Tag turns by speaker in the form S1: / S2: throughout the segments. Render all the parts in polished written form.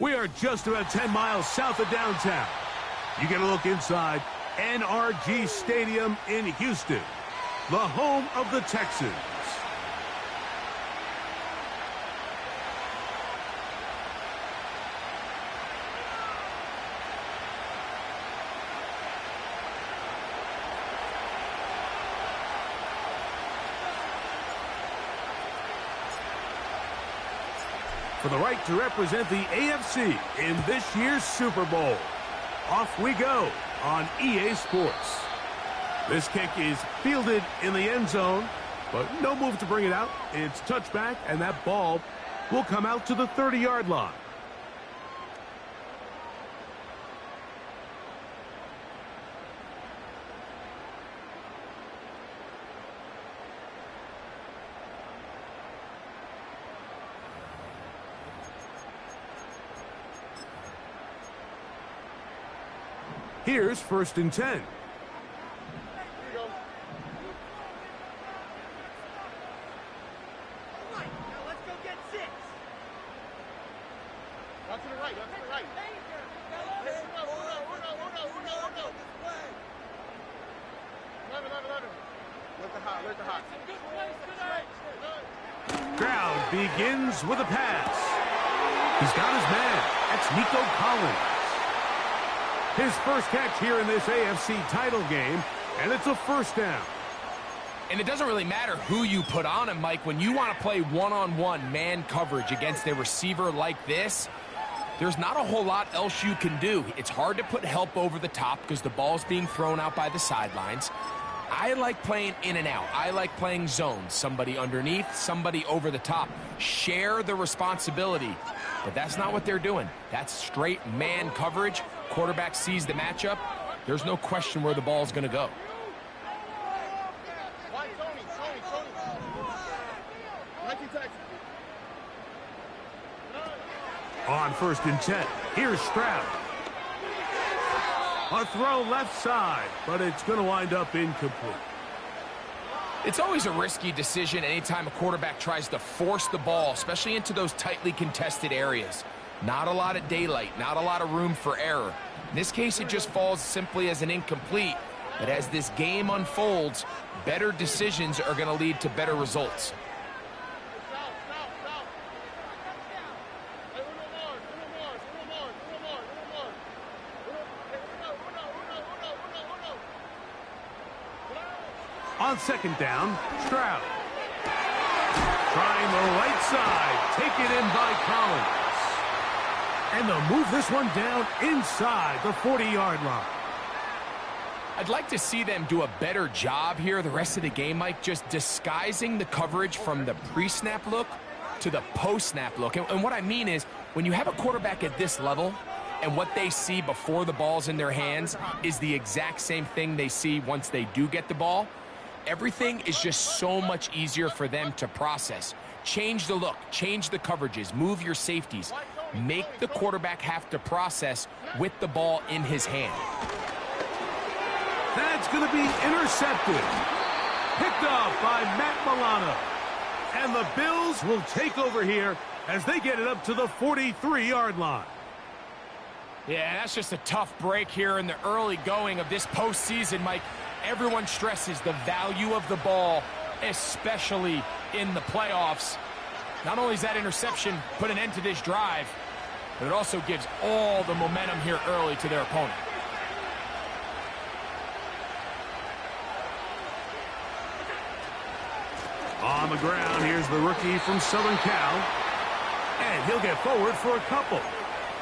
S1: We are just about 10 miles south of downtown. You get a look inside NRG Stadium in Houston, the home of the Texans. For the right to represent the AFC in this year's Super Bowl. Off we go on EA Sports. This kick is fielded in the end zone, but no move to bring it out. It's touchback, and that ball will come out to the 30-yard line. Here's 1st and 10.
S2: Here we go. Right, now let's go get 6. Out to the right, out to the right. Let the hot.
S1: Crowd begins with a pass. He's got his man. That's Nico Collins. His first catch here in this AFC title game, and it's a 1st down.
S3: And it doesn't really matter who you put on him, Mike. When you want to play one-on-one man coverage against a receiver like this, there's not a whole lot else you can do. It's hard to put help over the top because the ball's being thrown out by the sidelines. I like playing in and out. I like playing zones. Somebody underneath, somebody over the top. Share the responsibility. But that's not what they're doing. That's straight man coverage. Quarterback sees the matchup. There's no question where the ball's going to go.
S1: On 1st and 10, here's Stroud. A throw left side, but it's going to wind up incomplete.
S3: It's always a risky decision anytime a quarterback tries to force the ball, especially into those tightly contested areas. Not a lot of daylight, not a lot of room for error. In this case, it just falls simply as an incomplete. But as this game unfolds, better decisions are going to lead to better results.
S1: On 2nd down, Stroud. Trying the right side. Taken in by Collins. And they'll move this one down inside the 40-yard line.
S3: I'd like to see them do a better job here the rest of the game, Mike, just disguising the coverage from the pre-snap look to the post-snap look. And what I mean is, when you have a quarterback at this level and what they see before the ball's in their hands is the exact same thing they see once they do get the ball, everything is just so much easier for them to process. Change the look, change the coverages, move your safeties. Make the quarterback have to process with the ball in his hand.
S1: That's going to be intercepted. Picked up by Matt Milano. And the Bills will take over here as they get it up to the 43-yard line.
S3: Yeah, that's just a tough break here in the early going of this postseason, Mike. Everyone stresses the value of the ball, especially in the playoffs. Not only does that interception put an end to this drive, but it also gives all the momentum here early to their opponent.
S1: On the ground, here's the rookie from Southern Cal. And he'll get forward for a couple.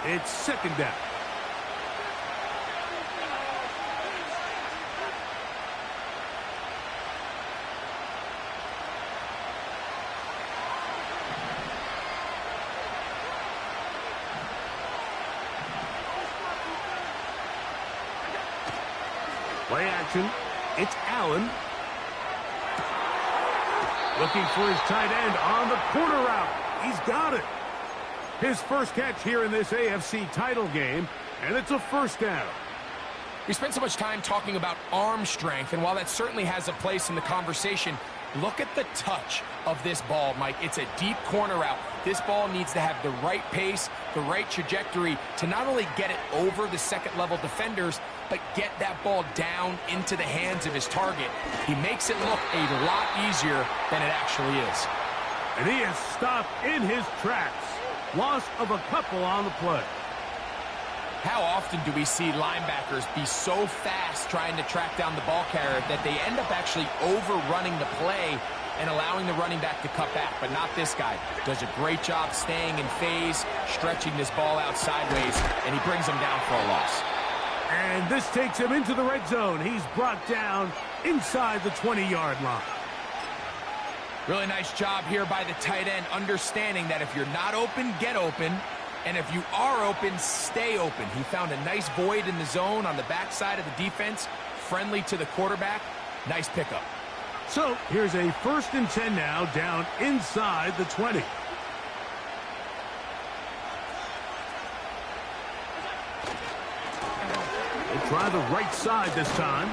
S1: It's 2nd down. Play action. It's Allen. Looking for his tight end on the corner route. He's got it. His first catch here in this AFC title game, and it's a 1st down.
S3: We spent so much time talking about arm strength, and while that certainly has a place in the conversation, Look at the touch of this ball, Mike. It's a deep corner route. This ball needs to have the right pace, the right trajectory to not only get it over the second-level defenders, but get that ball down into the hands of his target. He makes it look a lot easier than it actually is.
S1: And he is stopped in his tracks. Loss of a couple on the play.
S3: How often do we see linebackers be so fast trying to track down the ball carrier that they end up actually overrunning the play and allowing the running back to cut back? But not this guy. Does a great job staying in phase, stretching this ball out sideways, and he brings him down for a loss.
S1: And this takes him into the red zone. He's brought down inside the 20-yard line.
S3: Really nice job here by the tight end, understanding that if you're not open, get open. And if you are open, stay open. He found a nice void in the zone on the backside of the defense, friendly to the quarterback. Nice pickup.
S1: So here's a 1st and 10 now, down inside the 20. We'll try the right side this time.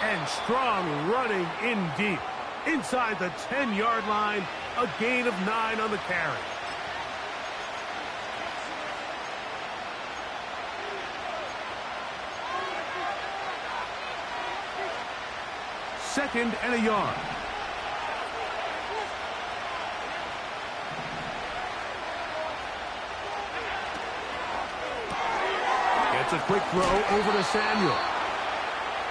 S1: And strong running in deep. Inside the 10-yard line, a gain of 9 on the carry. Second and a yard. Gets a quick throw over to Samuel.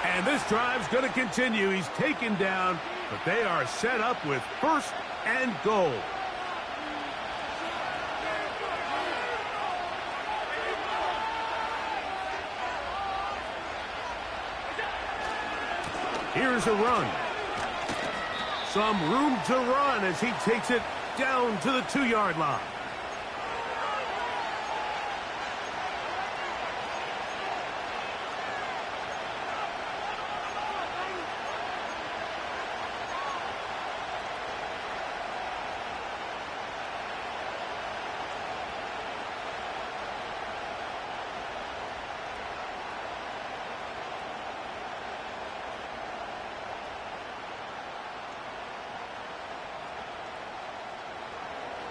S1: And this drive's going to continue. He's taken down, but they are set up with 1st and goal. Here's a run. Some room to run as he takes it down to the 2-yard line.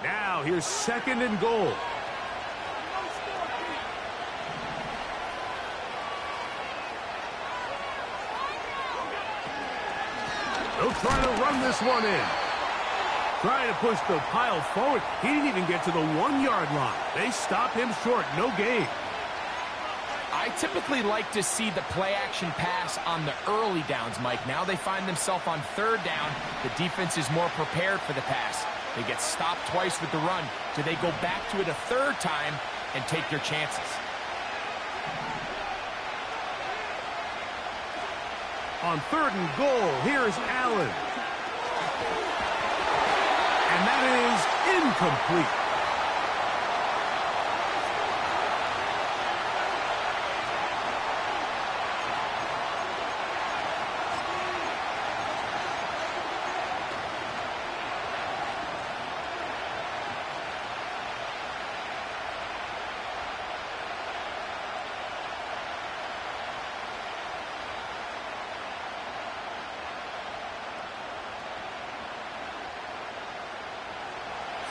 S1: Now, here's 2nd and goal. They'll try to run this one in. Trying to push the pile forward. He didn't even get to the 1-yard line. They stop him short. No gain.
S3: I typically like to see the play-action pass on the early downs, Mike. Now they find themselves on 3rd down. The defense is more prepared for the pass. They get stopped twice with the run. Do they go back to it a 3rd time and take their chances?
S1: On 3rd and goal, here's Allen. And that is incomplete.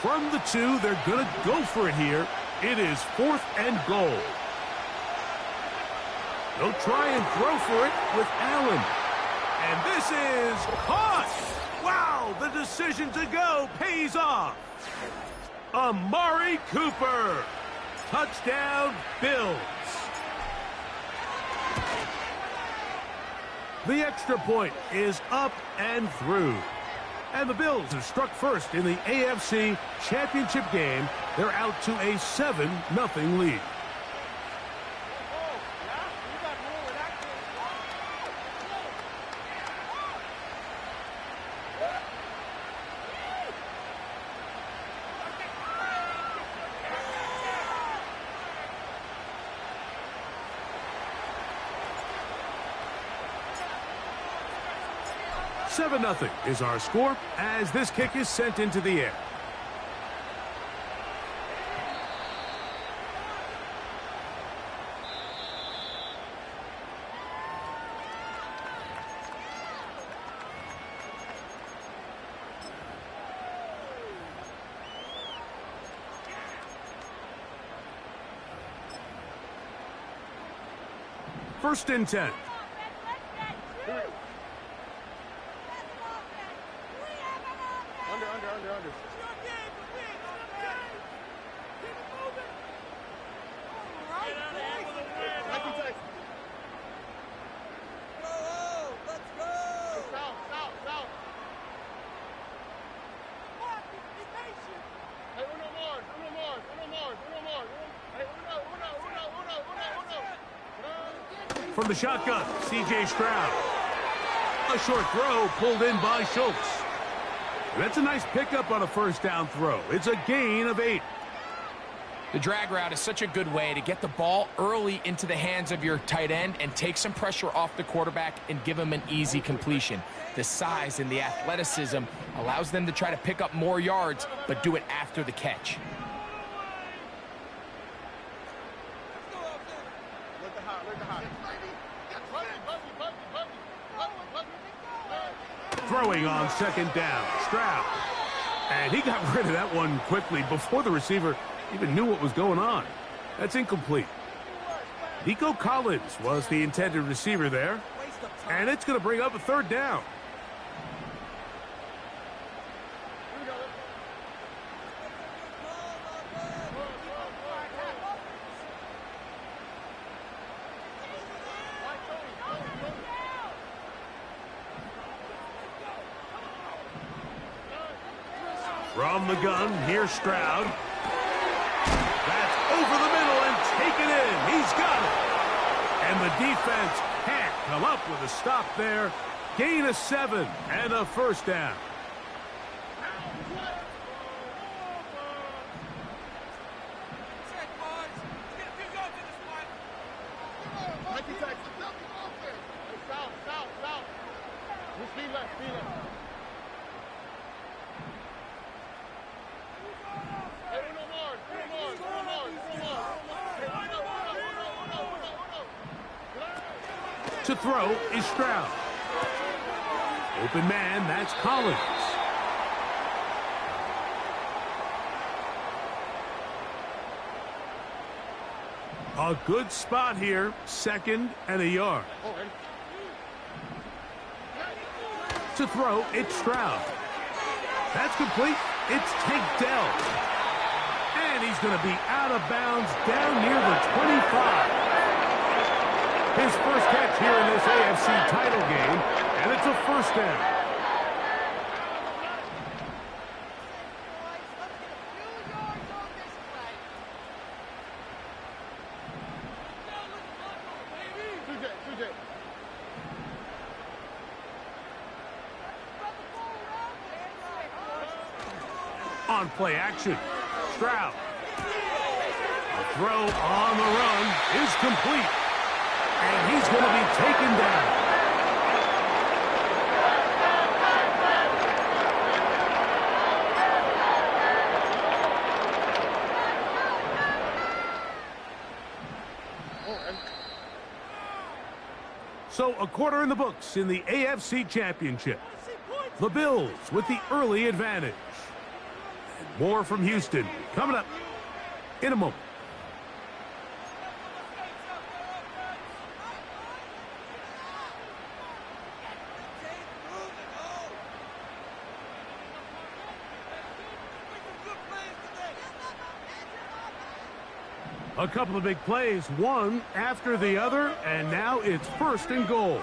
S1: From the 2, they're going to go for it here. It is 4th and goal. They'll try and throw for it with Allen. And this is caught. Wow, the decision to go pays off. Amari Cooper. Touchdown, Bills. The extra point is up and through. And the Bills have struck first in the AFC Championship game. They're out to a 7-0 lead. Seven 0 is our score as this kick is sent into the air. first and 10.
S2: Under.
S1: From the shotgun, C.J. Stroud. A short throw pulled in by Schultz. That's a nice pickup on a first down throw. It's a gain of 8.
S3: The drag route is such a good way to get the ball early into the hands of your tight end and take some pressure off the quarterback and give him an easy completion. The size and the athleticism allows them to try to pick up more yards, but do it after the catch.
S1: Throwing on second down, Stroud. And he got rid of that one quickly before the receiver even knew what was going on. That's incomplete. Nico Collins was the intended receiver there. And it's going to bring up a third down. From the gun, here's Stroud. That's over the middle and taken in. He's got it. And the defense can't come up with a stop there. Gain of 7 and a first down. To throw is Stroud. Open man, that's Collins. A good spot here, 2nd and a yard. To throw, it's Stroud. That's complete. It's Tank Dell. And he's going to be out of bounds down near the 25. His first catch here in this AFC title game, and it's a first down. On play action, Stroud. A throw on the run is complete. And he's going to be taken down. So a quarter in the books in the AFC Championship. The Bills with the early advantage. And more from Houston coming up in a moment. A couple of big plays, one after the other, and now it's 1st and goal.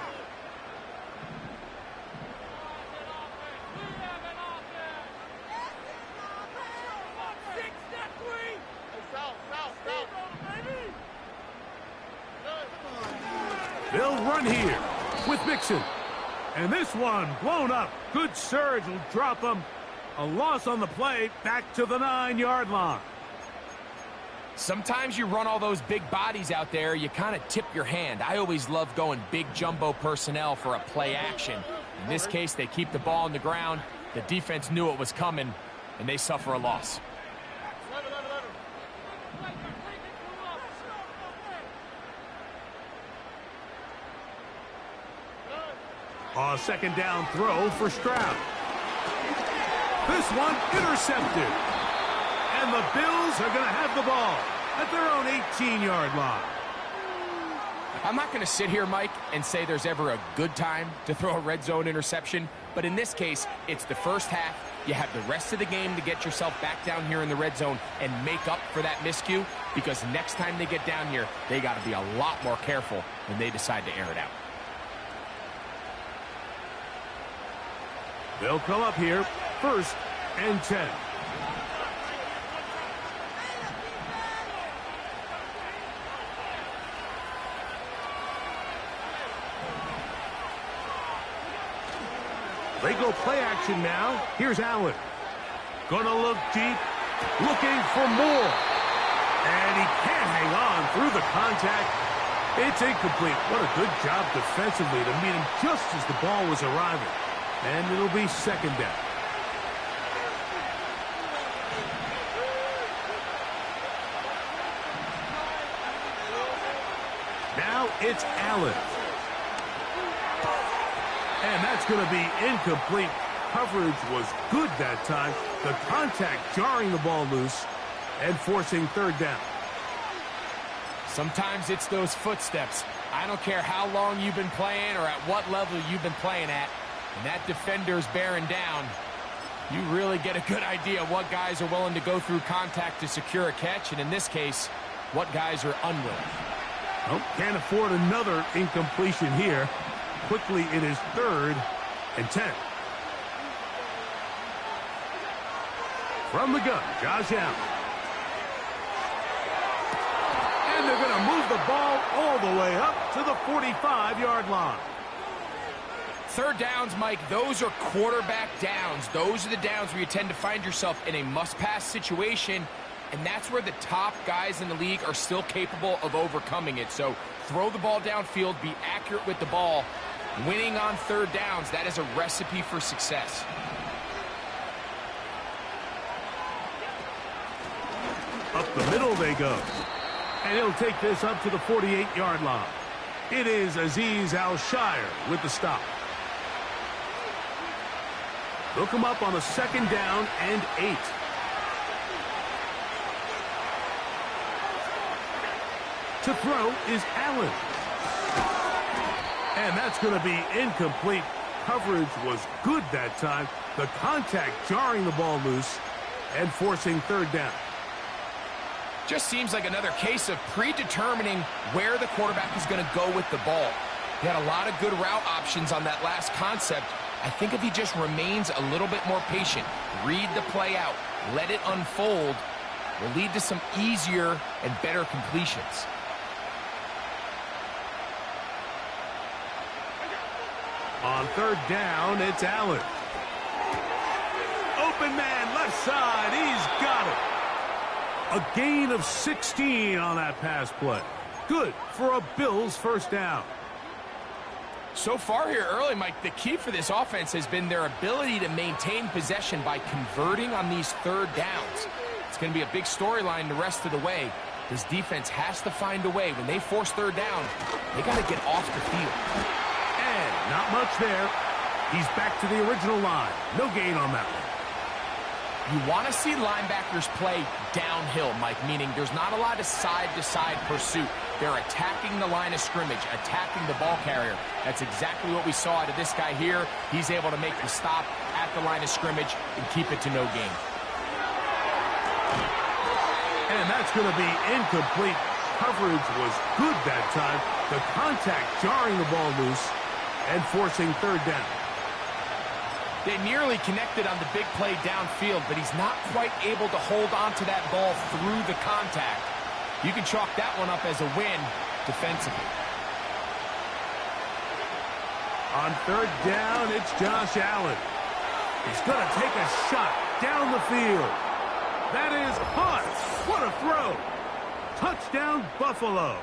S1: They'll run here with Mixon. And this one blown up. Good surge will drop them. A loss on the play, back to the 9-yard line.
S3: Sometimes you run all those big bodies out there, you kind of tip your hand. I always love going big jumbo personnel for a play action. In this case, they keep the ball on the ground. The defense knew it was coming, and they suffer a loss.
S1: A second down throw for Stroud. This one intercepted. And the Bills are going to have the ball at their own 18-yard line.
S3: I'm not going to sit here, Mike, and say there's ever a good time to throw a red zone interception, but in this case, it's the first half. You have the rest of the game to get yourself back down here in the red zone and make up for that miscue, because next time they get down here, they got to be a lot more careful when they decide to air it out.
S1: They'll come up here, 1st and 10. They go play action now. Here's Allen. Gonna look deep, looking for more. And he can't hang on through the contact. It's incomplete. What a good job defensively to meet him just as the ball was arriving. And it'll be 2nd down. Now it's Allen. And that's going to be incomplete. Coverage was good that time. The contact jarring the ball loose and forcing 3rd down.
S3: Sometimes it's those footsteps. I don't care how long you've been playing or at what level you've been playing at. When that defender's bearing down, you really get a good idea of what guys are willing to go through contact to secure a catch, and in this case, what guys are unwilling.
S1: Oh, can't afford another incompletion here. Quickly, it is 3rd and 10. From the gun, Josh Allen. And they're going to move the ball all the way up to the 45-yard line.
S3: 3rd downs, Mike, those are quarterback downs. Those are the downs where you tend to find yourself in a must-pass situation, and that's where the top guys in the league are still capable of overcoming it. So throw the ball downfield, be accurate with the ball. Winning on 3rd downs, that is a recipe for success.
S1: Up the middle they go. And he'll take this up to the 48-yard line. It is Azeez Al-Shire with the stop. They'll come up on a 2nd down and 8. To throw is Allen. And that's going to be incomplete. Coverage was good that time. The contact jarring the ball loose and forcing 3rd down.
S3: Just seems like another case of predetermining where the quarterback is going to go with the ball. He had a lot of good route options on that last concept. I think if he just remains a little bit more patient, read the play out, let it unfold, will lead to some easier and better completions.
S1: On 3rd down, it's Allen. Open man, left side. He's got it. A gain of 16 on that pass play. Good for a Bills 1st down.
S3: So far here early, Mike, the key for this offense has been their ability to maintain possession by converting on these 3rd downs. It's going to be a big storyline the rest of the way. This defense has to find a way. When they force 3rd down, they got to get off the field.
S1: And not much there. He's back to the original line. No gain on that one.
S3: You want to see linebackers play downhill, Mike, meaning there's not a lot of side-to-side pursuit. They're attacking the line of scrimmage, attacking the ball carrier. That's exactly what we saw out of this guy here. He's able to make the stop at the line of scrimmage and keep it to no gain.
S1: And that's going to be incomplete. Coverage was good that time. The contact jarring the ball loose and forcing 3rd down.
S3: They nearly connected on the big play downfield, but he's not quite able to hold on to that ball through the contact. You can chalk that one up as a win defensively.
S1: On 3rd down, it's Josh Allen. He's going to take a shot down the field. That is caught. What a throw. Touchdown, Buffalo.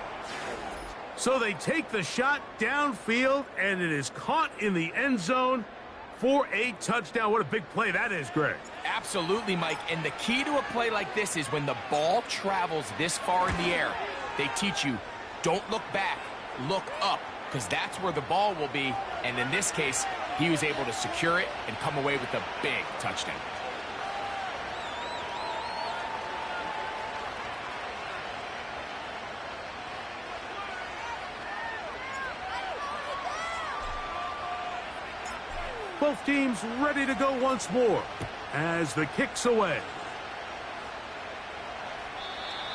S1: So they take the shot downfield, and it is caught in the end zone for a touchdown. What a big play that is, Greg.
S3: Absolutely, Mike. And the key to a play like this is when the ball travels this far in the air, they teach you, don't look back, look up, because that's where the ball will be. And in this case, he was able to secure it and come away with a big touchdown.
S1: Both teams ready to go once more as the kick's away.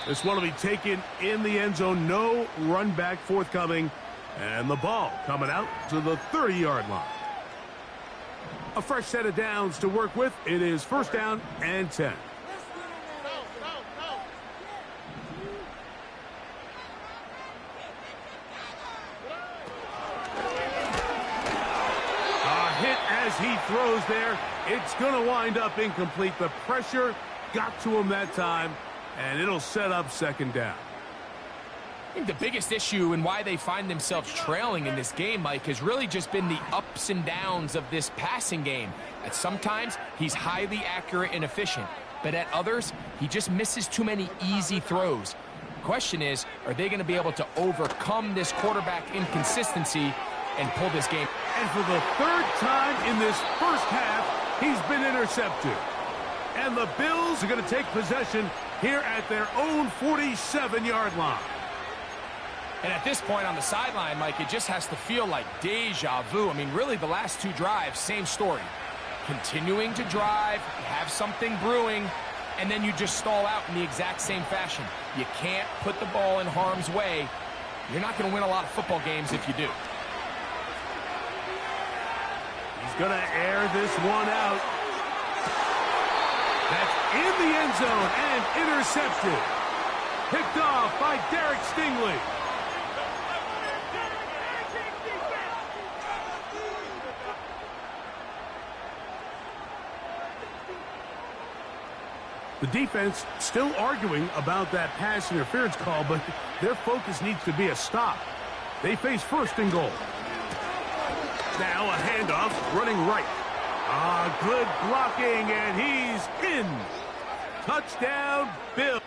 S1: This one will be taken in the end zone. No run back forthcoming. And the ball coming out to the 30-yard line. A fresh set of downs to work with. It is first down and 10. A hit as he throws there. It's going to wind up incomplete. The pressure got to him that time, and it'll set up second down.
S3: I think the biggest issue and why they find themselves trailing in this game, Mike, has really just been the ups and downs of this passing game. At sometimes, he's highly accurate and efficient, but at others, he just misses too many easy throws. The question is, are they going to be able to overcome this quarterback inconsistency and pull this game?
S1: And for the third time in this first half, he's been intercepted. And the Bills are going to take possession here at their own 47-yard line.
S3: And at this point on the sideline, Mike, it just has to feel like deja vu. I mean, really, the last two drives, same story. Continuing to drive, you have something brewing, and then you just stall out in the exact same fashion. You can't put the ball in harm's way. You're not going to win a lot of football games if you do.
S1: He's going to air this one out. That's in the end zone and intercepted. Picked off by Derek Stingley. The defense still arguing about that pass interference call, but their focus needs to be a stop. They face first and goal. Now a handoff running right. Good blocking, and he's in. Touchdown, Bills.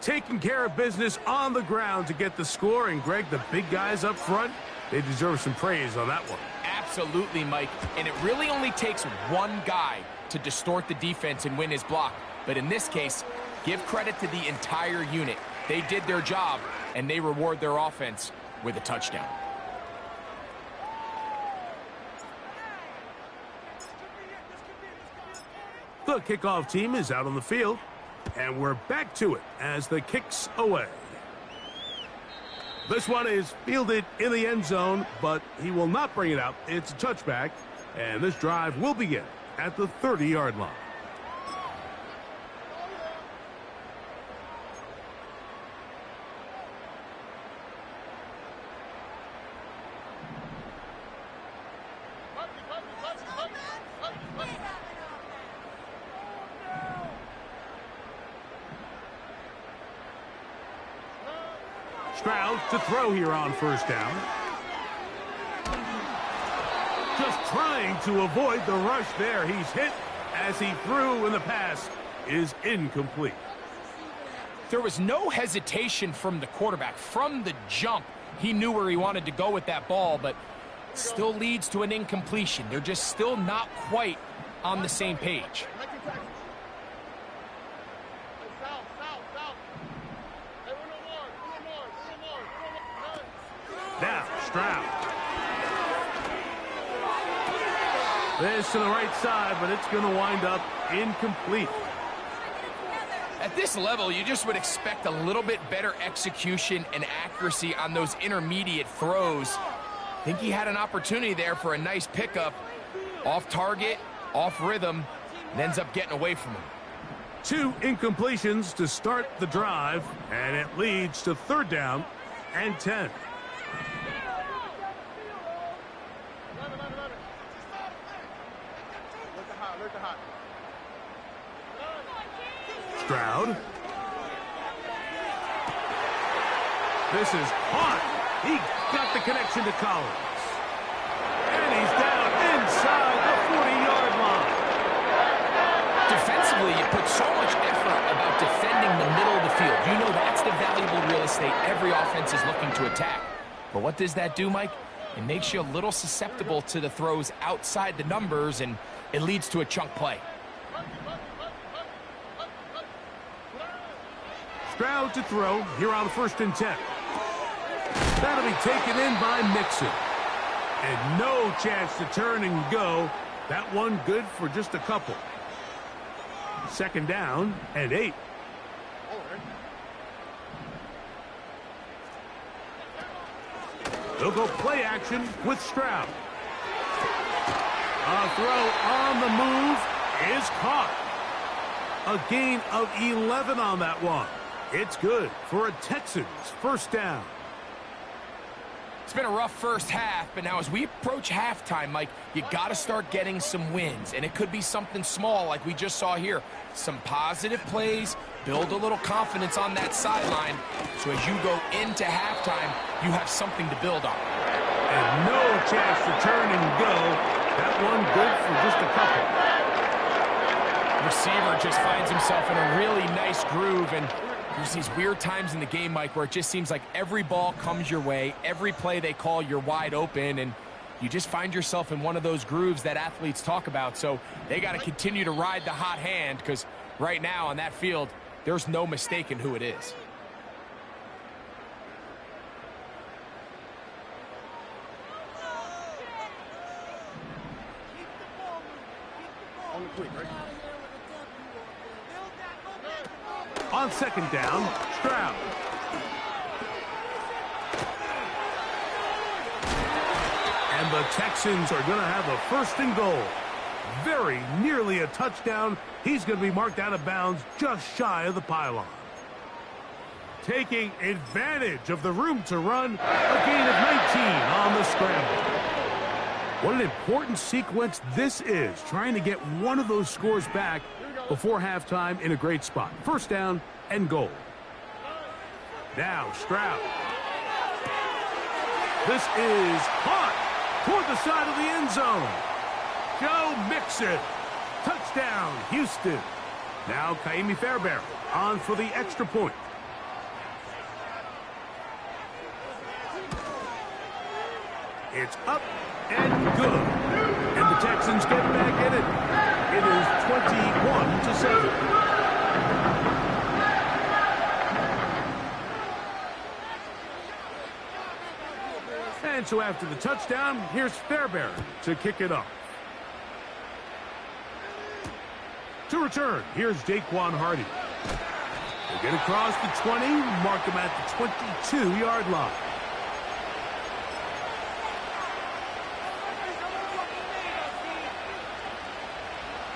S1: taking care of business on the ground to get the score. And, Greg, the big guys up front, they deserve some praise on that one.
S3: Absolutely, Mike. And it really only takes one guy to distort the defense and win his block. But in this case, give credit to the entire unit. They did their job, and they reward their offense with a touchdown.
S1: The kickoff team is out on the field, and we're back to it as the kick's away. This one is fielded in the end zone, but he will not bring it out. It's a touchback, and this drive will begin at the 30-yard line. Stroud to throw here on first down. Just trying to avoid the rush there. He's hit as he threw, and the pass is incomplete.
S3: There was no hesitation from the quarterback. From the jump, he knew where he wanted to go with that ball, but still leads to an incompletion. They're just still not quite on the same page.
S1: Now, Stroud. This to the right side, but it's going to wind up incomplete.
S3: At this level, you just would expect a little bit better execution and accuracy on those intermediate throws. I think he had an opportunity there for a nice pickup. Off target, off rhythm, and ends up getting away from him.
S1: 2 incompletions to start the drive, and it leads to 3rd down and 10. Stroud. This is hot. He got the connection to Collins. And he's down inside the 40-yard line.
S3: Defensively, you put so much effort about defending the middle of the field. You know that's the valuable real estate every offense is looking to attack. But what does that do, Mike? It makes you a little susceptible to the throws outside the numbers, and it leads to a chunk play.
S1: Stroud to throw here on 1st and 10. That'll be taken in by Mixon. And no chance to turn and go. That one good for just a couple. 2nd down and 8. They'll go play action with Stroud. A throw on the move is caught. A gain of 11 on that one. It's good for a Texans 1st down.
S3: It's been a rough first half, but now as we approach halftime, Mike, you got to start getting some wins. And it could be something small like we just saw here. Some positive plays, build a little confidence on that sideline. So as you go into halftime, you have something to build on.
S1: And no chance to turn and go. That one good for just a couple.
S3: Receiver just finds himself in a really nice groove, and there's these weird times in the game, Mike, where it just seems like every ball comes your way, every play they call, you're wide open, and you just find yourself in one of those grooves that athletes talk about. So they got to continue to ride the hot hand, because right now on that field, there's no mistaking who it is.
S2: On the quick, right?
S1: On 2nd down, Stroud. And the Texans are going to have a 1st and goal. Very nearly a touchdown. He's going to be marked out of bounds just shy of the pylon. Taking advantage of the room to run, a gain of 19 on the scramble. What an important sequence this is, trying to get one of those scores back before halftime in a great spot. 1st down and goal. Now Stroud. This is hot toward the side of the end zone. Joe Mixon. Touchdown, Houston. Now Kaimi Fairbairn on for the extra point. It's up and good. And the Texans get back in it. It is 21-7. And so after the touchdown, here's Fairbairn to kick it off. To return, here's Daquan Hardy. They get across the 20, mark him at the 22-yard line.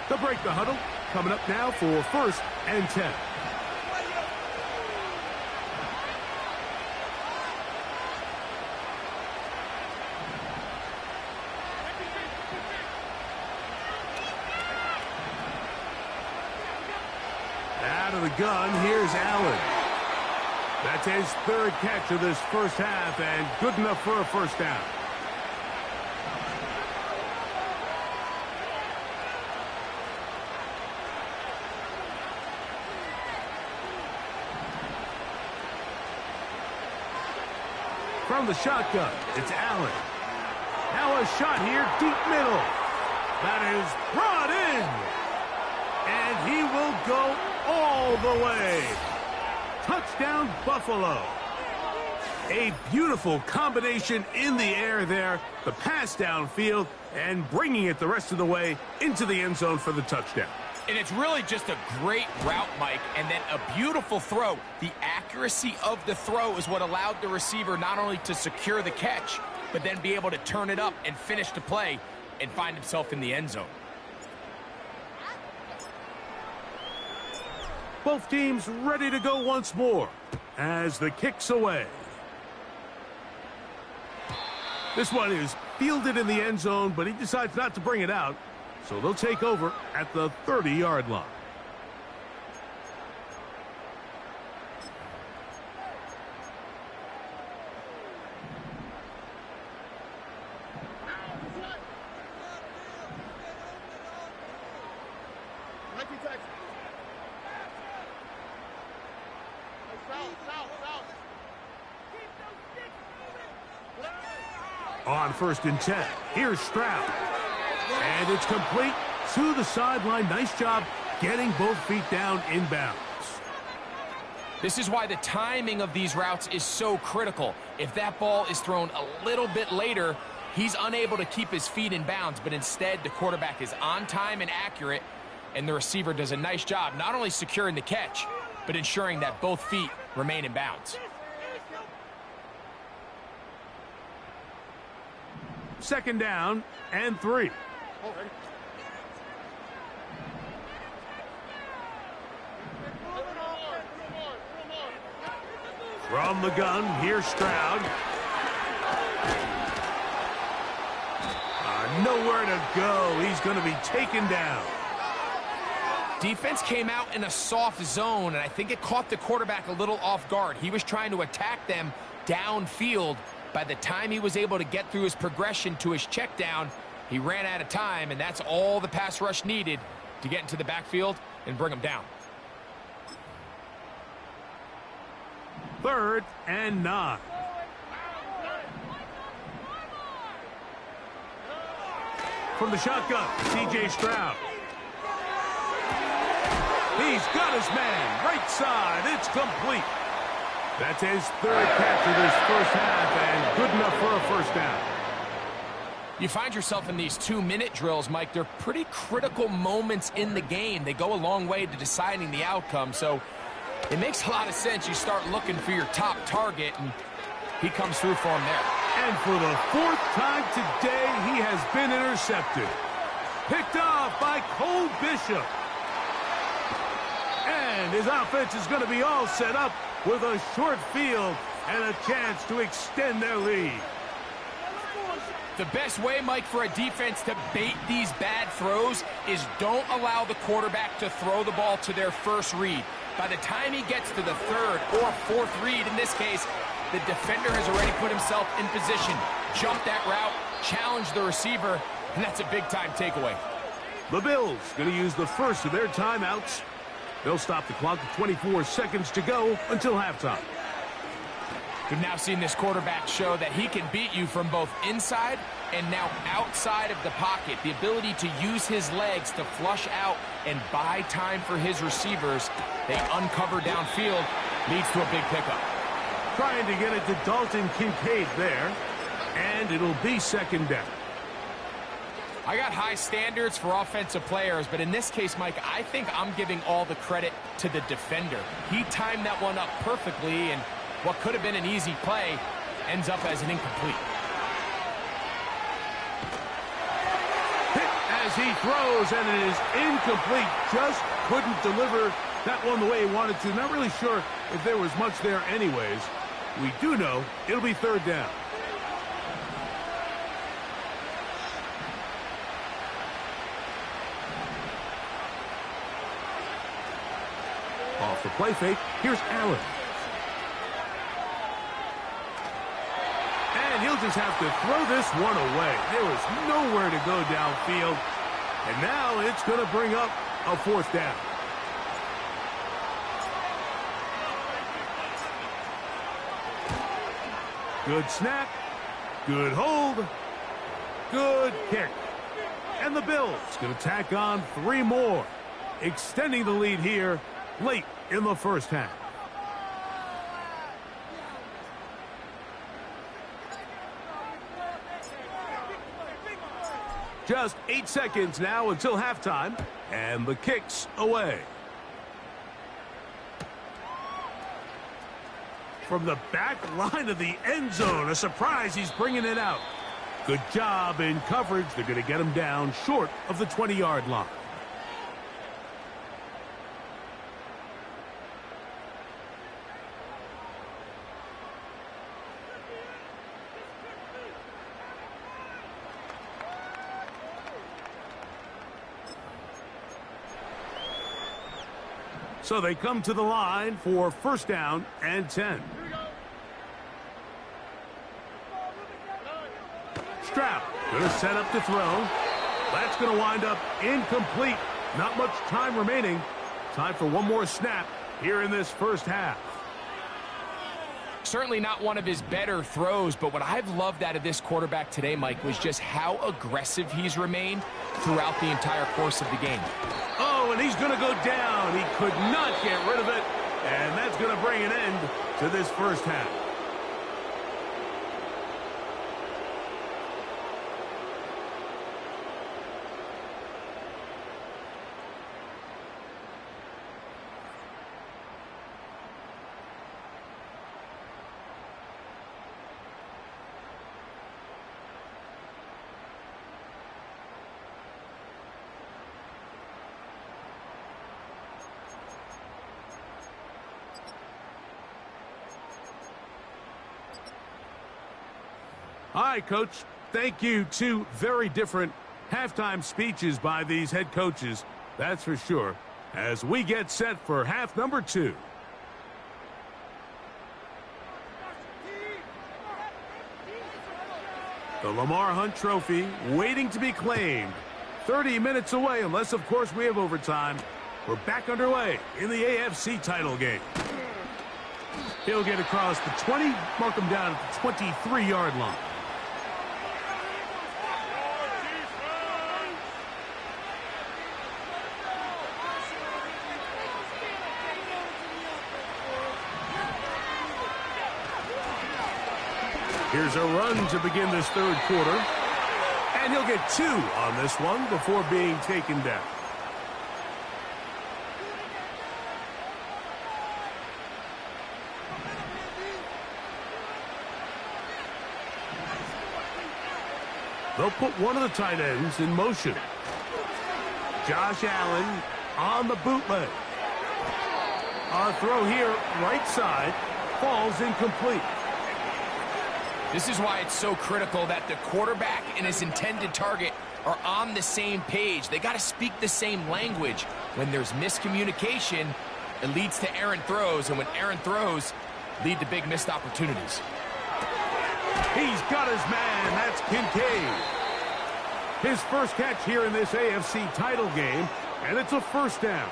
S1: They'll break the huddle. Coming up now for 1st and 10. Out of the gun, here's Allen. That's his 3rd catch of this first half, and good enough for a first down. From the shotgun, it's Allen. Now a shot here, deep middle. That is brought in. And he will go all the way. Touchdown, Buffalo. A beautiful combination in the air there. The pass downfield and bringing it the rest of the way into the end zone for the touchdown.
S3: And it's really just a great route, Mike, and then a beautiful throw. The accuracy of the throw is what allowed the receiver not only to secure the catch, but then be able to turn it up and finish the play and find himself in the end zone.
S1: Both teams ready to go once more as the kick's away. This one is fielded in the end zone, but he decides not to bring it out. So they'll take over at the 30-yard line. On 1st and 10, here's Stroud. And it's complete to the sideline. Nice job getting both feet down inbounds.
S3: This is why the timing of these routes is so critical. If that ball is thrown a little bit later, he's unable to keep his feet in bounds, but instead the quarterback is on time and accurate, and the receiver does a nice job not only securing the catch, but ensuring that both feet remain in bounds.
S1: 2nd down and 3. From the gun, here's Stroud. Nowhere to go. He's going to be taken down.
S3: Defense came out in a soft zone, and I think it caught the quarterback a little off guard. He was trying to attack them downfield. By the time he was able to get through his progression to his check down, he ran out of time, and that's all the pass rush needed to get into the backfield and bring him down.
S1: 3rd and 9. From the shotgun, C.J. Stroud. He's got his man, right side, it's complete. That's his 3rd catch of this first half, and good enough for a first down.
S3: You find yourself in these 2-minute drills, Mike. They're pretty critical moments in the game. They go a long way to deciding the outcome, so it makes a lot of sense. You start looking for your top target, and he comes through for him there.
S1: And for the 4th time today, he has been intercepted. Picked off by Cole Bishop. And his offense is going to be all set up with a short field and a chance to extend their lead.
S3: The best way, Mike, for a defense to bait these bad throws is don't allow the quarterback to throw the ball to their first read. By the time he gets to the 3rd or 4th read, in this case, the defender has already put himself in position, jumped that route, challenged the receiver, and that's a big-time takeaway.
S1: The Bills going to use the first of their timeouts. They'll stop the clock with 24 seconds to go until halftime.
S3: We've now seen this quarterback show that he can beat you from both inside and now outside of the pocket. The ability to use his legs to flush out and buy time for his receivers. They uncover downfield, leads to a big pickup.
S1: Trying to get it to Dalton Kincaid there, and it'll be second down.
S3: I got high standards for offensive players, but in this case, Mike, I think I'm giving all the credit to the defender. He timed that one up perfectly, and what could have been an easy play ends up as an incomplete.
S1: Hit as he throws, and it is incomplete. Just couldn't deliver that one the way he wanted to. Not really sure if there was much there anyways. We do know it'll be third down. Off the play fake, here's Allen. And he'll just have to throw this one away. There was nowhere to go downfield. And now it's going to bring up a fourth down. Good snap. Good hold. Good kick. And the Bills going to tack on 3 more, extending the lead here late in the first half. Just 8 seconds now until halftime, and the kick's away. From the back line of the end zone, a surprise, he's bringing it out. Good job in coverage. They're going to get him down short of the 20-yard line. So they come to the line for first down and 10. Stroud going to set up to throw. That's going to wind up incomplete. Not much time remaining. Time for one more snap here in this first half.
S3: Certainly not one of his better throws, but what I've loved out of this quarterback today, Mike, was just how aggressive he's remained throughout the entire course of the game.
S1: Oh, and he's going to go down. He could not get rid of it, and that's going to bring an end to this first half. All right, Coach, thank you. 2 very different halftime speeches by these head coaches, that's for sure, as we get set for half number 2. The Lamar Hunt Trophy waiting to be claimed. 30 minutes away, unless, of course, we have overtime. We're back underway in the AFC title game. He'll get across the 20, mark him down at the 23-yard line. Here's a run to begin this third quarter. And he'll get 2 on this one before being taken down. They'll put one of the tight ends in motion. Josh Allen on the bootleg. A throw here, right side, falls incomplete.
S3: This is why it's so critical that the quarterback and his intended target are on the same page. They got to speak the same language. When there's miscommunication, it leads to errant throws, and when errant throws lead to big missed opportunities.
S1: He's got his man. That's Kincaid. His first catch here in this AFC title game, and it's a first down.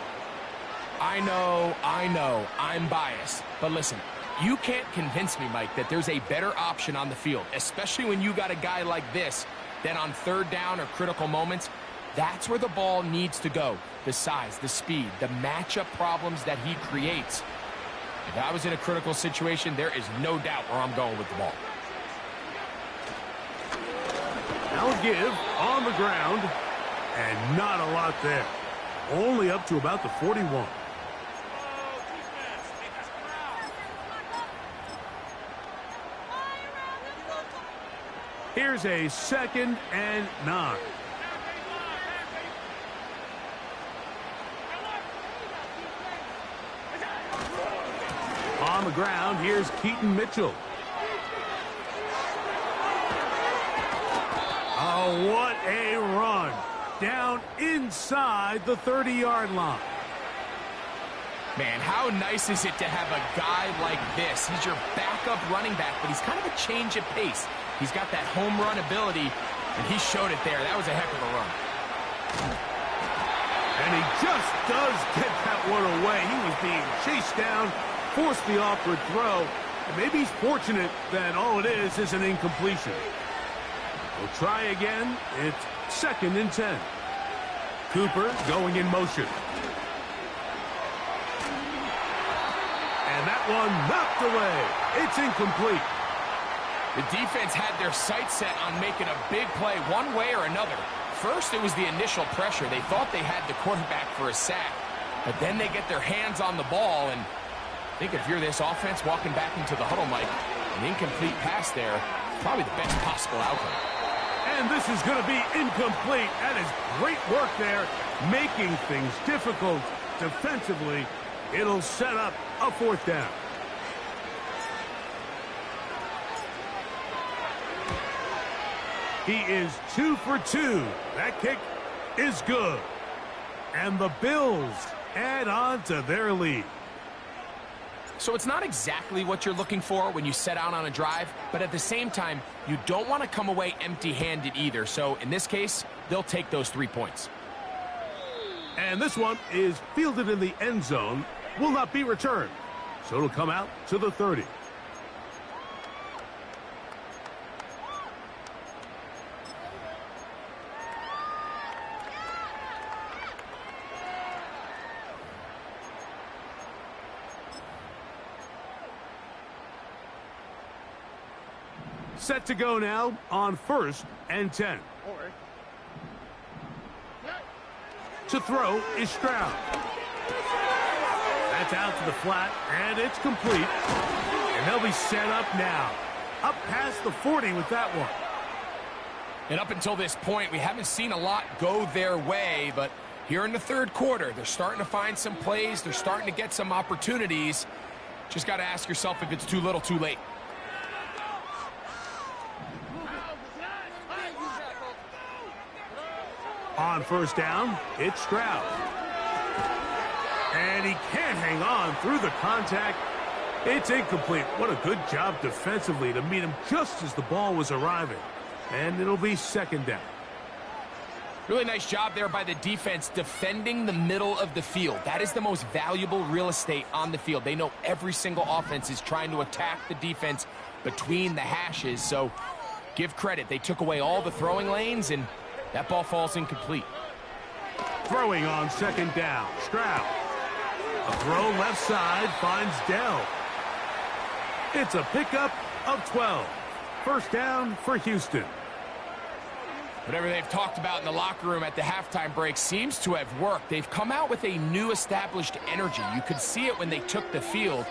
S3: I know, I'm biased. But listen, You can't convince me, Mike, that there's a better option on the field, especially when you got a guy like this, that on third down or critical moments, that's where the ball needs to go. The size, the speed, the matchup problems that he creates. If I was in a critical situation, there is no doubt where I'm going with the ball.
S1: Now give on the ground, and not a lot there. Only up to about the 41. Here's a 2nd and 9. On the ground, here's Keaton Mitchell. Oh, what a run. Down inside the 30-yard line.
S3: Man, how nice is it to have a guy like this? He's your backup running back, but he's kind of a change of pace. He's got that home run ability, and he showed it there. That was a heck of a run.
S1: And he just does get that one away. He was being chased down, forced the awkward throw. And maybe he's fortunate that all it is an incompletion. We'll try again. It's 2nd and 10. Cooper going in motion. And that one knocked away. It's incomplete.
S3: The defense had their sights set on making a big play one way or another. First, it was the initial pressure. They thought they had the quarterback for a sack. But then they get their hands on the ball. And I think if you're this offense walking back into the huddle, Mike, an incomplete pass there, probably the best possible outcome.
S1: And this is going to be incomplete. That is great work there, making things difficult defensively. It'll set up a 4th down. He is 2 for 2. That kick is good. And the Bills add on to their lead.
S3: So it's not exactly what you're looking for when you set out on a drive, but at the same time, you don't want to come away empty-handed either. So in this case, they'll take those 3 points.
S1: And this one is fielded in the end zone, will not be returned. So it'll come out to the 30. Set to go now on 1st and 10. To throw is Stroud. That's out to the flat, and it's complete. And they'll be set up now. Up past the 40 with that one.
S3: And up until this point, we haven't seen a lot go their way, but here in the 3rd quarter, they're starting to find some plays. They're starting to get some opportunities. Just got to ask yourself if it's too little, too late.
S1: On 1st down, it's Stroud. And he can't hang on through the contact. It's incomplete. What a good job defensively to meet him just as the ball was arriving. And it'll be 2nd down.
S3: Really nice job there by the defense defending the middle of the field. That is the most valuable real estate on the field. They know every single offense is trying to attack the defense between the hashes. So give credit. They took away all the throwing lanes, and that ball falls incomplete.
S1: Throwing on 2nd down, Stroud. A throw left side finds Dell. It's a pickup of 12. 1st down for Houston.
S3: Whatever they've talked about in the locker room at the halftime break seems to have worked. They've come out with a new established energy. You could see it when they took the field.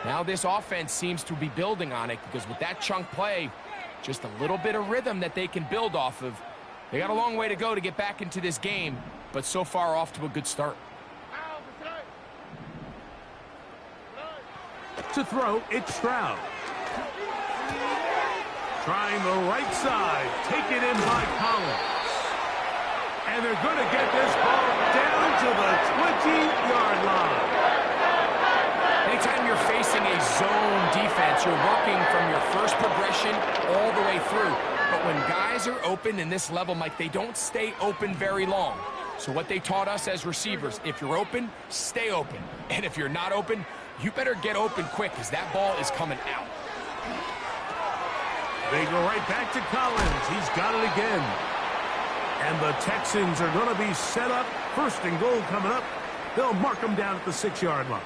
S3: Now this offense seems to be building on it, because with that chunk play, just a little bit of rhythm that they can build off of. They got a long way to go to get back into this game, but so far off to a good start.
S1: To throw, it's Stroud. Trying the right side, taken in by Collins. And they're going to get this ball down to the 20-yard line.
S3: Anytime you're facing a zone defense, you're working from your first progression all the way through. But when guys are open in this level, Mike, they don't stay open very long. So what they taught us as receivers, if you're open, stay open. And if you're not open, you better get open quick because that ball is coming out.
S1: They go right back to Collins. He's got it again. And the Texans are going to be set up. First and goal coming up. They'll mark them down at the 6-yard line.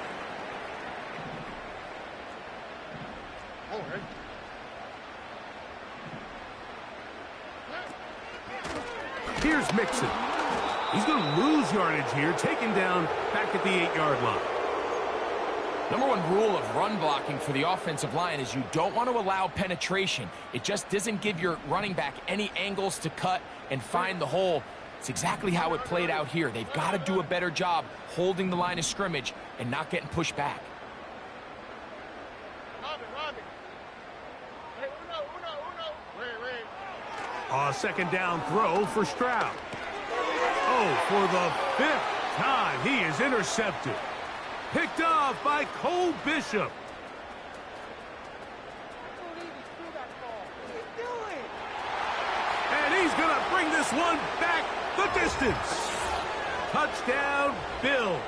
S1: Here's Mixon. He's going to lose yardage here, taken down back at the 8-yard line.
S3: Number one rule of run blocking for the offensive line is you don't want to allow penetration. It just doesn't give your running back any angles to cut and find the hole. It's exactly how it played out here. They've got to do a better job holding the line of scrimmage and not getting pushed back.
S1: A second down throw for Stroud. Oh, for the 5th time, he is intercepted. Picked off by Cole Bishop. And he's going to bring this one back the distance. Touchdown, Bills.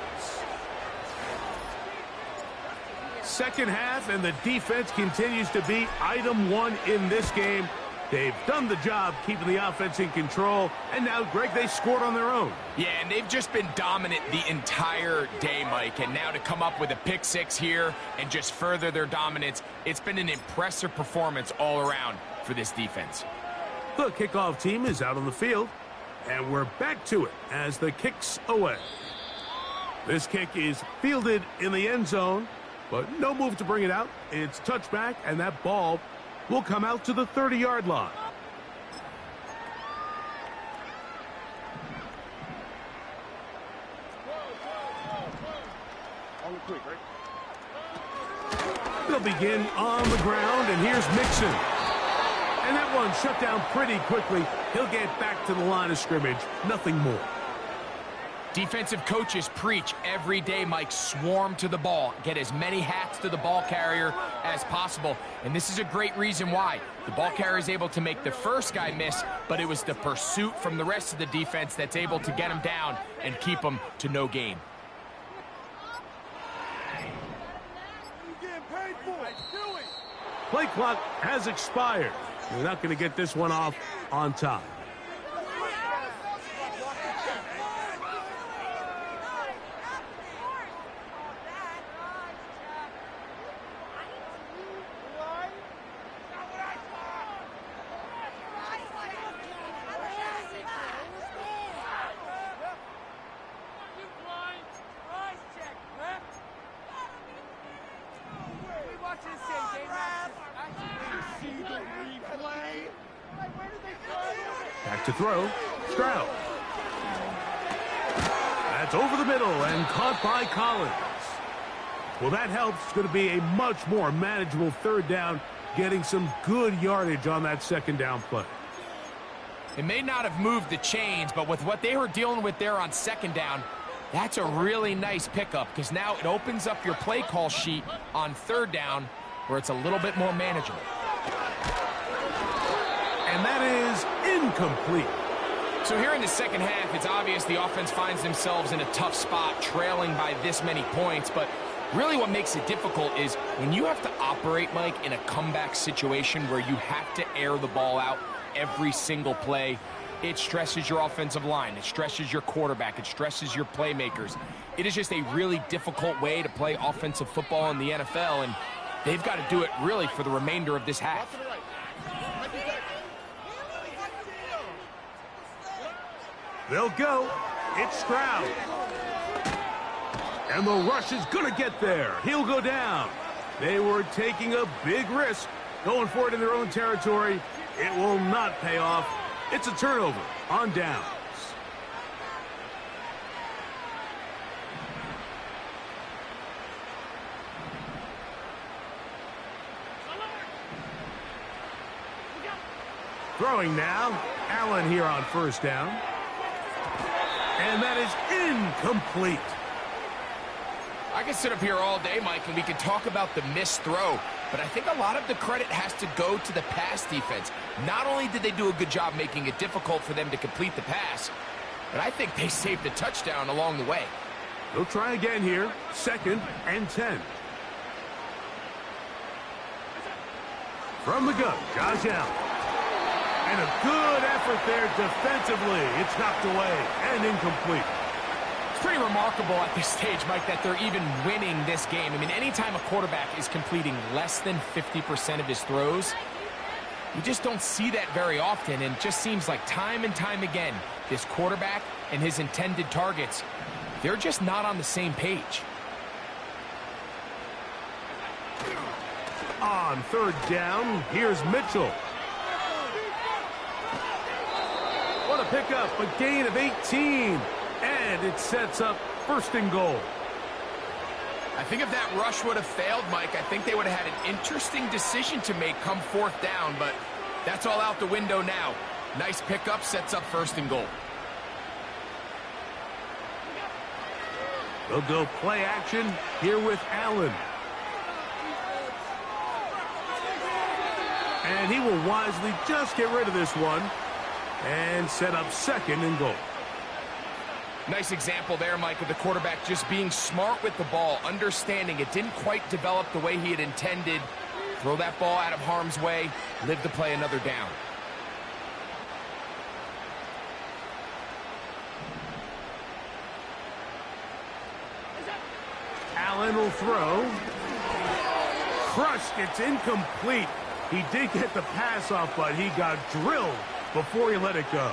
S1: Second half, and the defense continues to be item one in this game. They've done the job keeping the offense in control, and now, Greg, they scored on their own.
S3: Yeah, and they've just been dominant the entire day, Mike, and now to come up with a pick six here and just further their dominance, it's been an impressive performance all around for this defense.
S1: The kickoff team is out on the field, and we're back to it as the kick's away. This kick is fielded in the end zone, but no move to bring it out. It's touchback, and that ball will come out to the 30-yard line. They'll begin on the ground, and here's Mixon. And that one shut down pretty quickly. He'll get back to the line of scrimmage. Nothing more.
S3: Defensive coaches preach every day, Mike, swarm to the ball. Get as many hats to the ball carrier as possible. And this is a great reason why. The ball carrier is able to make the first guy miss, but it was the pursuit from the rest of the defense that's able to get him down and keep him to no gain.
S1: Play clock has expired. They're not going to get this one off on time. Back to throw, Stroud. That's over the middle and caught by Collins. Well, that helps. It's going to be a much more manageable third down, getting some good yardage on that second down play.
S3: It may not have moved the chains, but with what they were dealing with there on second down, that's a really nice pickup because now it opens up your play call sheet on third down where it's a little bit more manageable.
S1: And that is incomplete.
S3: So here in the second half, it's obvious the offense finds themselves in a tough spot, trailing by this many points. But really what makes it difficult is when you have to operate, Mike, in a comeback situation where you have to air the ball out every single play, it stresses your offensive line. It stresses your quarterback. It stresses your playmakers. It is just a really difficult way to play offensive football in the NFL, and they've got to do it really for the remainder of this half.
S1: They'll go. It's Stroud. And the rush is going to get there. He'll go down. They were taking a big risk, going for it in their own territory. It will not pay off. It's a turnover on downs. Throwing now. Allen here on first down. And that is incomplete.
S3: I can sit up here all day, Mike, and we can talk about the missed throw, but I think a lot of the credit has to go to the pass defense. Not only did they do a good job making it difficult for them to complete the pass, but I think they saved a touchdown along the way.
S1: They'll try again here. 2nd and 10. From the gun, Josh Allen. And a good effort there defensively. It's knocked away and incomplete.
S3: It's pretty remarkable at this stage, Mike, that they're even winning this game. I mean, anytime a quarterback is completing less than 50% of his throws, you just don't see that very often, and it just seems like time and time again, this quarterback and his intended targets, they're just not on the same page.
S1: On third down, here's Mitchell. What a pickup, a gain of 18. And it sets up first and goal.
S3: I think if that rush would have failed, Mike, I think they would have had an interesting decision to make come fourth down, but that's all out the window now. Nice pickup, sets up first and goal.
S1: They'll go play action here with Allen. And he will wisely just get rid of this one and set up second and goal.
S3: Nice example there, Mike, of the quarterback just being smart with the ball, understanding it didn't quite develop the way he had intended. Throw that ball out of harm's way, live to play another down.
S1: Allen will throw. Crushed, it's incomplete. He did get the pass off, but he got drilled before he let it go.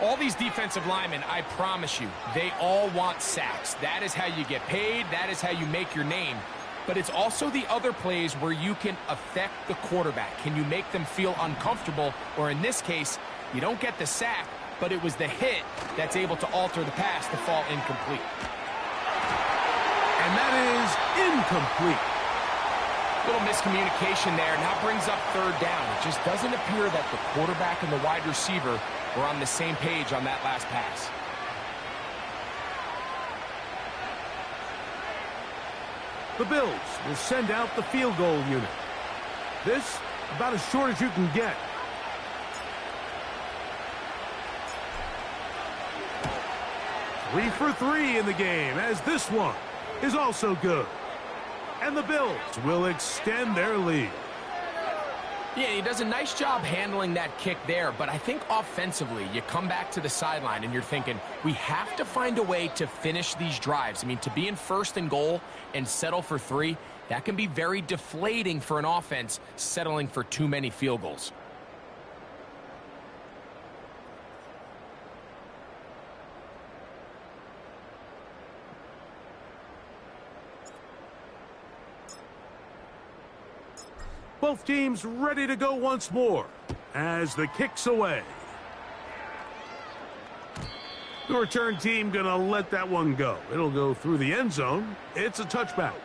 S3: All these defensive linemen, I promise you, they all want sacks. That is how you get paid. That is how you make your name. But it's also the other plays where you can affect the quarterback. Can you make them feel uncomfortable? Or in this case, you don't get the sack, but it was the hit that's able to alter the pass to fall incomplete.
S1: And that is incomplete.
S3: Little miscommunication there. Now brings up third down. It just doesn't appear that the quarterback and the wide receiver were on the same page on that last pass.
S1: The Bills will send out the field goal unit. This, about as short as you can get. Three for three in the game, as this one is also good. And the Bills will extend their lead.
S3: Yeah, he does a nice job handling that kick there, but I think offensively, you come back to the sideline and you're thinking, we have to find a way to finish these drives. I mean, to be in first and goal and settle for three, that can be very deflating for an offense settling for too many field goals.
S1: Both teams ready to go once more as the kick's away. The return team gonna let that one go. It'll go through the end zone. It's a touchback.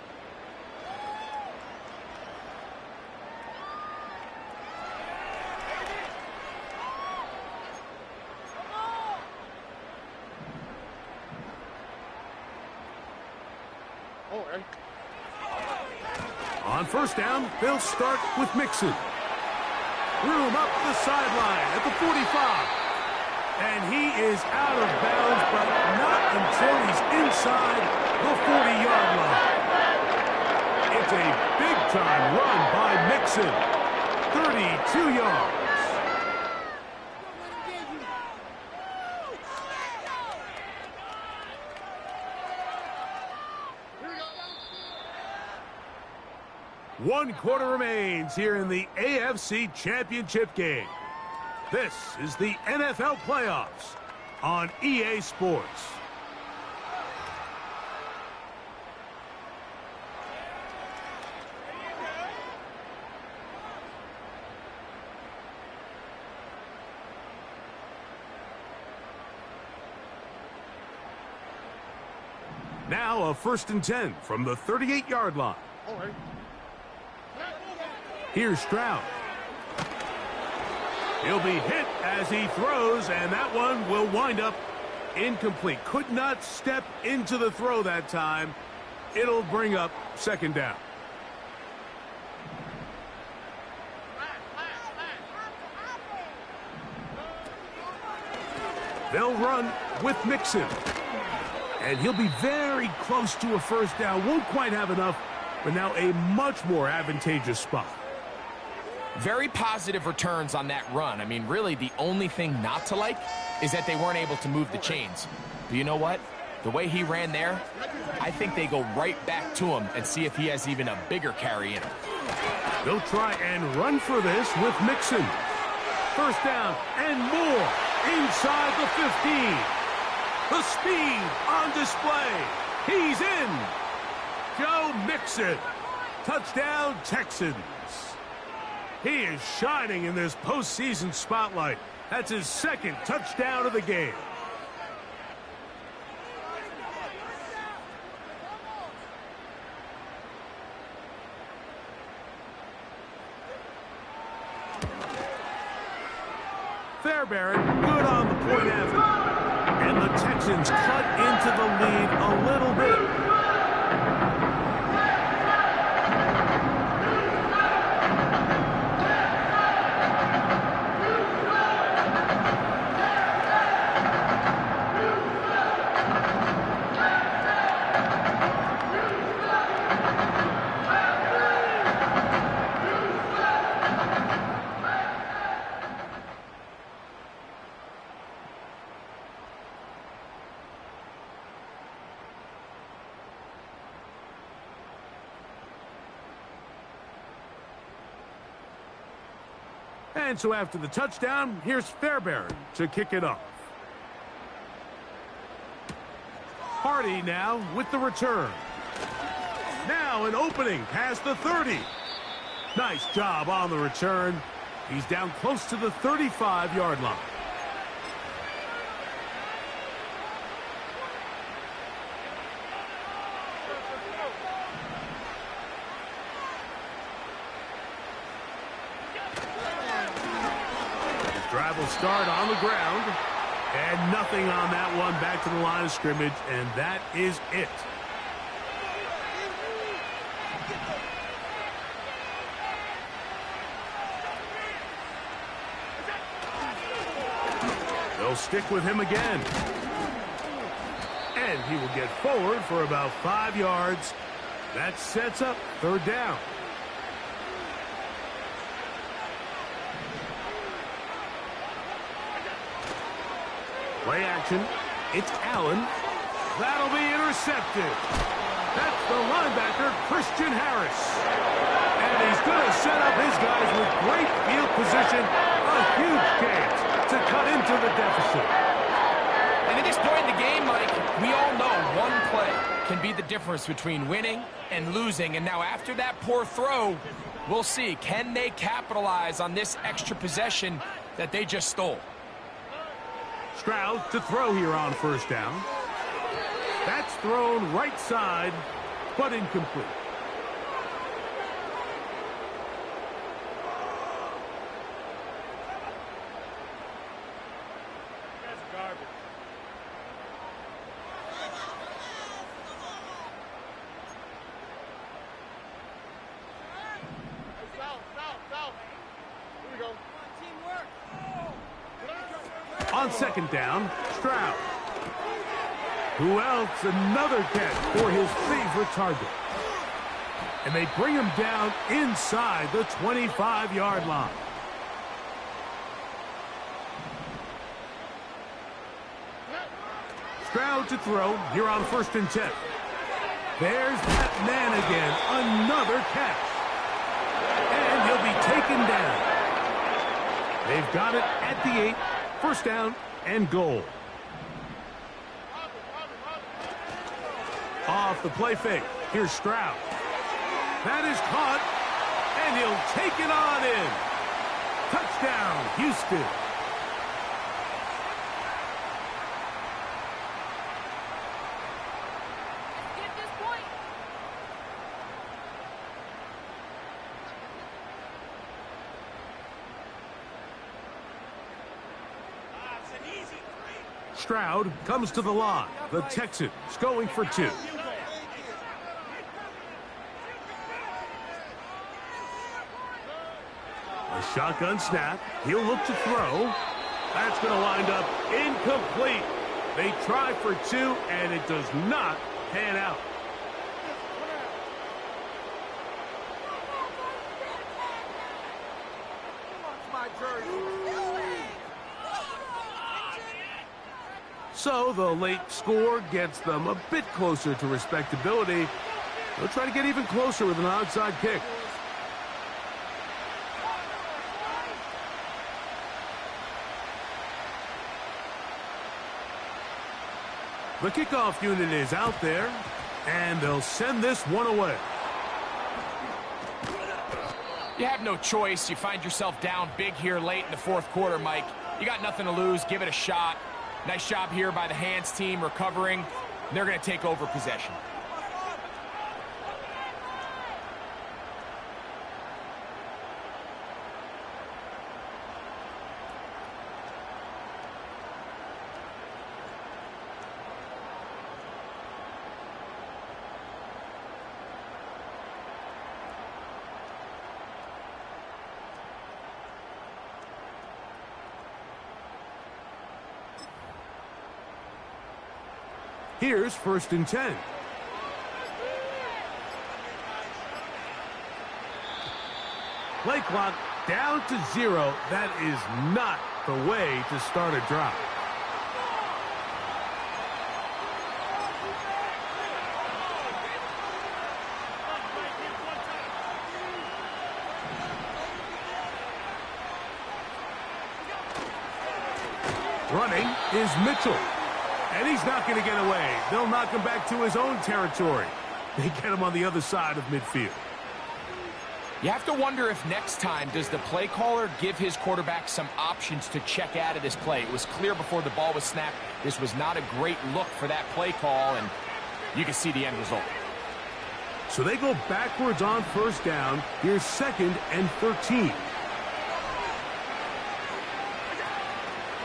S1: On first down, they'll start with Mixon. Room up the sideline at the 45. And he is out of bounds, but not until he's inside the 40-yard line. It's a big-time run by Mixon. 32 yards. One quarter remains here in the AFC Championship game. This is the NFL playoffs on EA Sports. Now a 1st and 10 from the 38-yard line. Here's Stroud. He'll be hit as he throws, and that one will wind up incomplete. Could not step into the throw that time. It'll bring up second down. They'll run with Mixon. And he'll be very close to a first down. Won't quite have enough, but now a much more advantageous spot.
S3: Very positive returns on that run. I mean, really, the only thing not to like is that they weren't able to move the chains. But you know what? The way he ran there, I think they go right back to him and see if he has even a bigger carry in him.
S1: They'll try and run for this with Mixon. First down and more inside the 15. The speed on display. He's in. Joe Mixon. Touchdown, Texans. He is shining in this postseason spotlight. That's his second touchdown of the game. Fairbairn, good on the point after. And the Texans cut into the lead a little bit. And so after the touchdown, here's Fairbairn to kick it off. Hardy now with the return. Now an opening past the 30. Nice job on the return. He's down close to the 35-yard line. Drive will start on the ground. And nothing on that one. Back to the line of scrimmage, and that is it. They'll stick with him again. And he will get forward for about 5 yards. That sets up third down. Play action. It's Allen. That'll be intercepted. That's the linebacker, Christian Harris. And he's going to set up his guys with great field position. A huge chance to cut into the deficit.
S3: And at this point in the game, Mike, we all know one play can be the difference between winning and losing. And now after that poor throw, we'll see. Can they capitalize on this extra possession that they just stole?
S1: Stroud to throw here on first down. That's thrown right side, but incomplete.
S2: That's garbage. Foul. Here we go. Teamwork.
S1: On second down, Stroud. Who else? Another catch for his favorite target. And they bring him down inside the 25-yard line. Stroud to throw here on first and 10. There's that man again. Another catch. And he'll be taken down. They've got it at the 8. First down and goal. Off the play fake. Here's Stroud. That is caught, and he'll take it on in. Touchdown, Houston.
S2: Get this point. It's an easy three.
S1: Stroud comes to the line. The Texans going for 2. A shotgun snap. He'll look to throw. That's going to wind up incomplete. They try for 2, and it does not pan out. So the late score gets them a bit closer to respectability. They'll try to get even closer with an onside kick. The kickoff unit is out there, and they'll send this one away.
S3: You have no choice. You find yourself down big here late in the fourth quarter, Mike. You got nothing to lose. Give it a shot. Nice job here by the hands team recovering. They're going to take over possession.
S1: Here's 1st and 10. Play clock down to 0. That is not the way to start a drive. Running is Mitchell. And he's not going to get away. They'll knock him back to his own territory. They get him on the other side of midfield.
S3: You have to wonder if next time does the play caller give his quarterback some options to check out of this play. It was clear before the ball was snapped. This was not a great look for that play call, and you can see the end result.
S1: So they go backwards on 1st down. Here's 2nd and 13.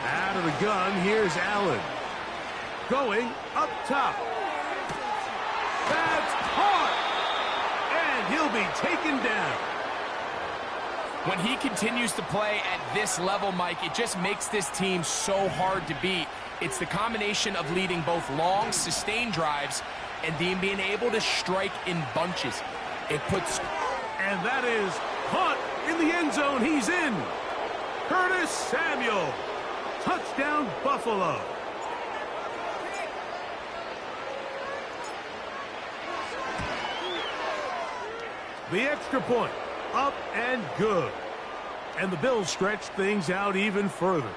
S1: Out of the gun, here's Allen. Going up top. That's caught. And he'll be taken down.
S3: When he continues to play at this level, Mike, it just makes this team so hard to beat. It's the combination of leading both long, sustained drives and then being able to strike in bunches. It puts...
S1: And that is caught in the end zone. He's in. Curtis Samuel. Touchdown, Buffalo. The extra point, up and good. And the Bills stretch things out even further.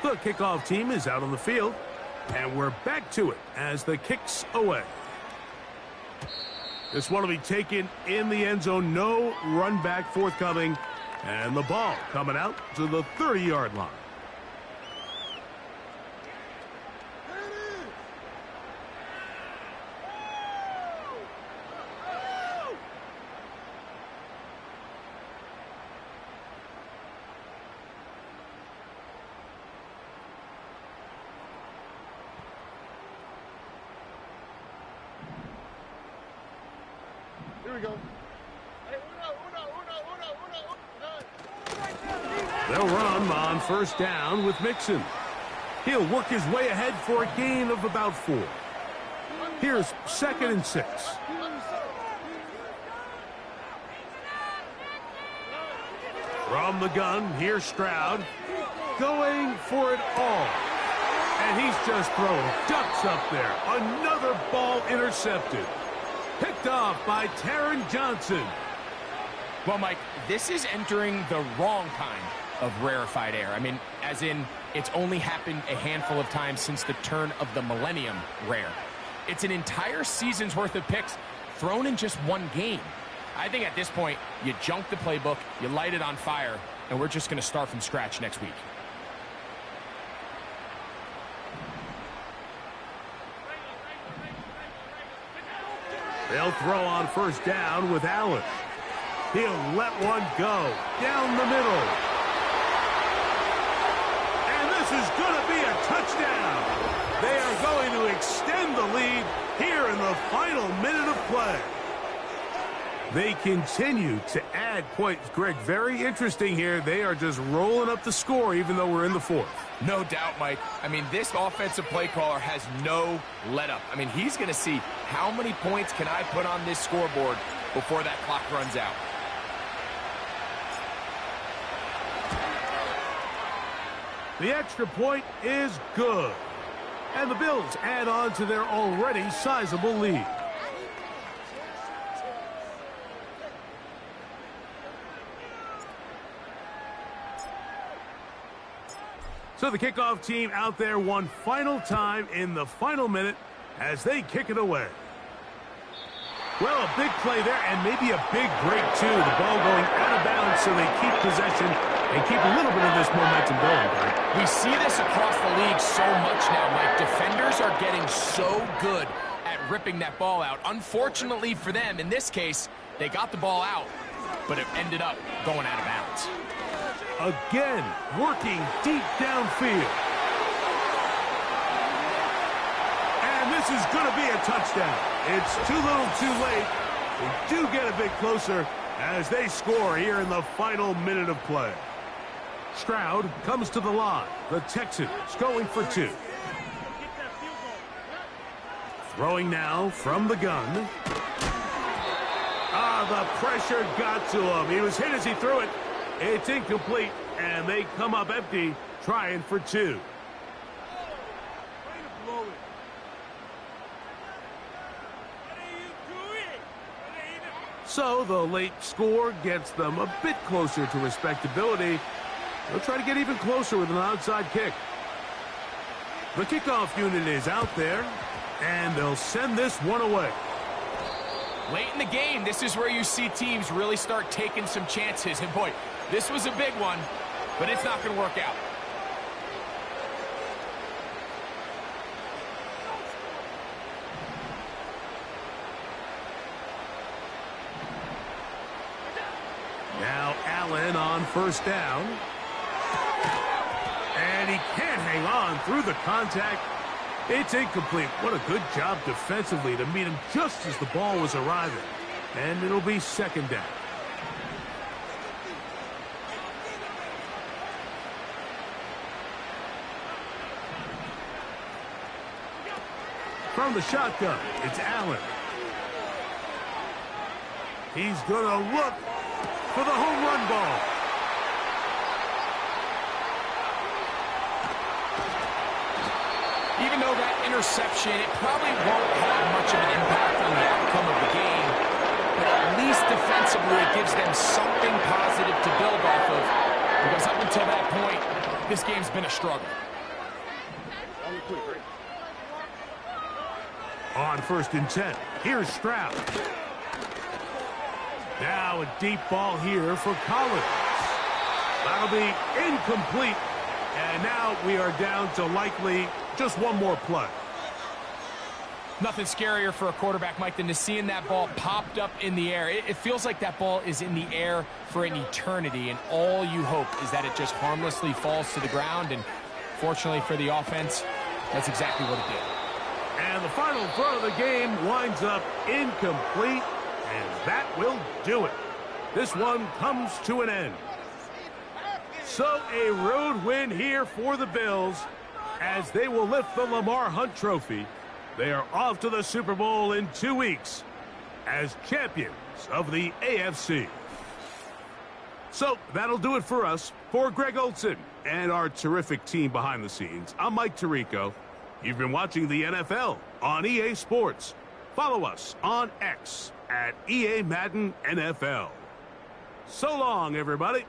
S1: The kickoff team is out on the field, and we're back to it as the kick's away. This one will be taken in the end zone. No run back forthcoming, and the ball coming out to the 30-yard line.
S2: Here we go.
S1: They'll run on 1st down with Mixon. He'll work his way ahead for a gain of about 4. Here's 2nd and 6. From the gun, here's Stroud. Going for it all. And he's just throwing ducks up there. Another ball intercepted. Picked off by Taron Johnson.
S3: Well, Mike, this is entering the wrong kind of rarefied air. I mean, as in, it's only happened a handful of times since the turn of the millennium rare. It's an entire season's worth of picks thrown in just one game. I think at this point, you junk the playbook, you light it on fire, and we're just going to start from scratch next week.
S1: They'll throw on 1st down with Allen. He'll let one go down the middle. And this is going to be a touchdown. They are going to extend the lead here in the final minute of play. They continue to add points. Greg, very interesting here. They are just rolling up the score even though we're in the 4th.
S3: No doubt, Mike. I mean, this offensive play caller has no let up. I mean, he's going to see how many points can I put on this scoreboard before that clock runs out.
S1: The extra point is good. And the Bills add on to their already sizable lead. So the kickoff team out there one final time in the final minute as they kick it away. Well, a big play there and maybe a big break too. The ball going out of bounds so they keep possession and keep a little bit of this momentum going.
S3: We see this across the league so much now, Mike. Defenders are getting so good at ripping that ball out. Unfortunately for them, in this case, they got the ball out, but it ended up going out of bounds.
S1: Again, working deep downfield. And this is going to be a touchdown. It's too little too late. They do get a bit closer as they score here in the final minute of play. Stroud comes to the line. The Texans going for two. Throwing now from the gun. The pressure got to him. He was hit as he threw it. It's incomplete, and they come up empty, trying for two. So the late score gets them a bit closer to respectability. They'll try to get even closer with an outside kick. The kickoff unit is out there, and they'll send this one away.
S3: Late in the game, this is where you see teams really start taking some chances. And boy, this was a big one, but it's not going to work out.
S1: Now Allen on first down. And he can't hang on through the contact. It's incomplete. What a good job defensively to meet him just as the ball was arriving. And it'll be second down. From the shotgun, it's Allen. He's going to look for the home run ball.
S3: Even though that interception, it probably won't have much of an impact on the outcome of the game, but at least defensively it gives them something positive to build off of, because up until that point, this game's been a struggle.
S1: On 1st and 10, here's Stroud. Now a deep ball here for Collins. That'll be incomplete. And now we are down to likely just one more play.
S3: Nothing scarier for a quarterback, Mike, than to seeing that ball popped up in the air. It feels like that ball is in the air for an eternity, and all you hope is that it just harmlessly falls to the ground. And fortunately for the offense, that's exactly what it did.
S1: And the final throw of the game winds up incomplete, and that will do it. This one comes to an end. So a road win here for the Bills as they will lift the Lamar Hunt Trophy. They are off to the Super Bowl in 2 weeks as champions of the AFC. So that'll do it for us. For Greg Olson and our terrific team behind the scenes, I'm Mike Tirico. You've been watching the NFL on EA Sports. Follow us on X at EA Madden NFL. So long, everybody.